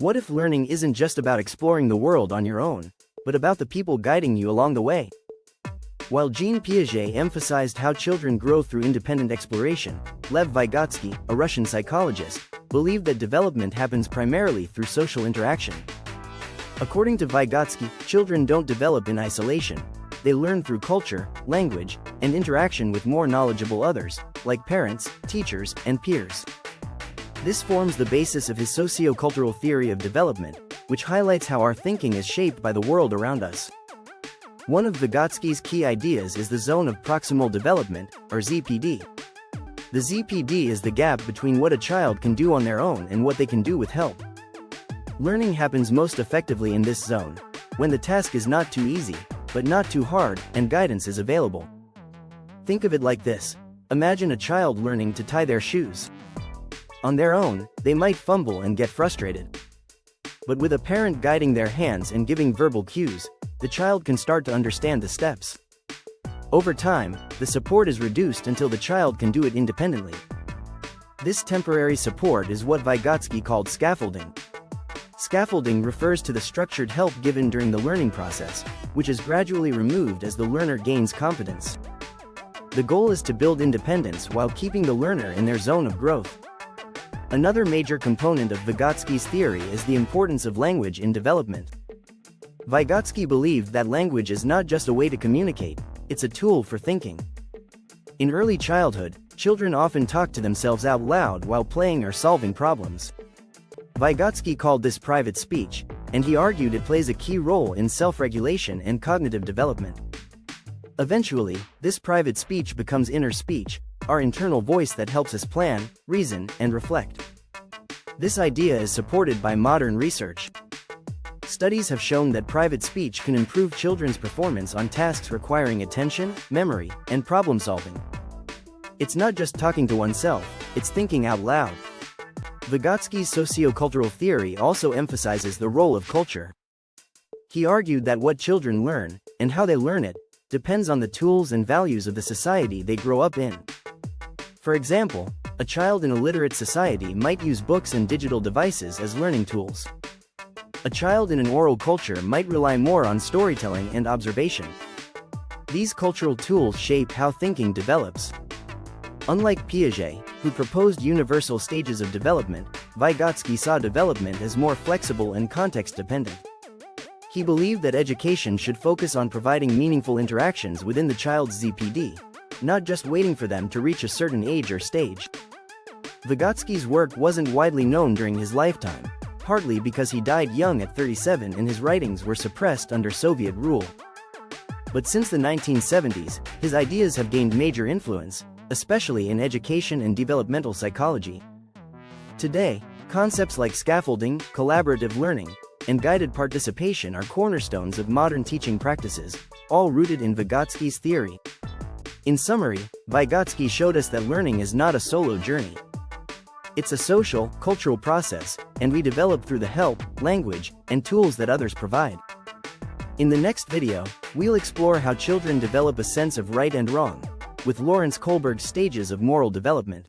What if learning isn't just about exploring the world on your own, but about the people guiding you along the way? While Jean Piaget emphasized how children grow through independent exploration, Lev Vygotsky, a Russian psychologist, believed that development happens primarily through social interaction. According to Vygotsky, children don't develop in isolation. They learn through culture, language, and interaction with more knowledgeable others, like parents, teachers, and peers. This forms the basis of his sociocultural theory of development, which highlights how our thinking is shaped by the world around us. One of Vygotsky's key ideas is the zone of proximal development, or ZPD. The ZPD is the gap between what a child can do on their own and what they can do with help. Learning happens most effectively in this zone, when the task is not too easy, but not too hard, and guidance is available. Think of it like this. Imagine a child learning to tie their shoes. On their own, they might fumble and get frustrated. But with a parent guiding their hands and giving verbal cues, the child can start to understand the steps. Over time, the support is reduced until the child can do it independently. This temporary support is what Vygotsky called scaffolding. Scaffolding refers to the structured help given during the learning process, which is gradually removed as the learner gains confidence. The goal is to build independence while keeping the learner in their zone of growth. Another major component of Vygotsky's theory is the importance of language in development. Vygotsky believed that language is not just a way to communicate, it's a tool for thinking. In early childhood, children often talk to themselves out loud while playing or solving problems. Vygotsky called this private speech, and he argued it plays a key role in self-regulation and cognitive development. Eventually, this private speech becomes inner speech, our internal voice that helps us plan, reason, and reflect. This idea is supported by modern research. Studies have shown that private speech can improve children's performance on tasks requiring attention, memory, and problem-solving. It's not just talking to oneself, it's thinking out loud. Vygotsky's sociocultural theory also emphasizes the role of culture. He argued that what children learn, and how they learn it, depends on the tools and values of the society they grow up in. For example, a child in a literate society might use books and digital devices as learning tools. A child in an oral culture might rely more on storytelling and observation. These cultural tools shape how thinking develops. Unlike Piaget, who proposed universal stages of development, Vygotsky saw development as more flexible and context-dependent. He believed that education should focus on providing meaningful interactions within the child's ZPD, not just waiting for them to reach a certain age or stage. Vygotsky's work wasn't widely known during his lifetime, partly because he died young at 37 and his writings were suppressed under Soviet rule. But since the 1970s, his ideas have gained major influence, especially in education and developmental psychology. Today, concepts like scaffolding, collaborative learning, and guided participation are cornerstones of modern teaching practices, all rooted in Vygotsky's theory. In summary, Vygotsky showed us that learning is not a solo journey. It's a social, cultural process, and we develop through the help, language, and tools that others provide. In the next video, we'll explore how children develop a sense of right and wrong, with Lawrence Kohlberg's stages of moral development.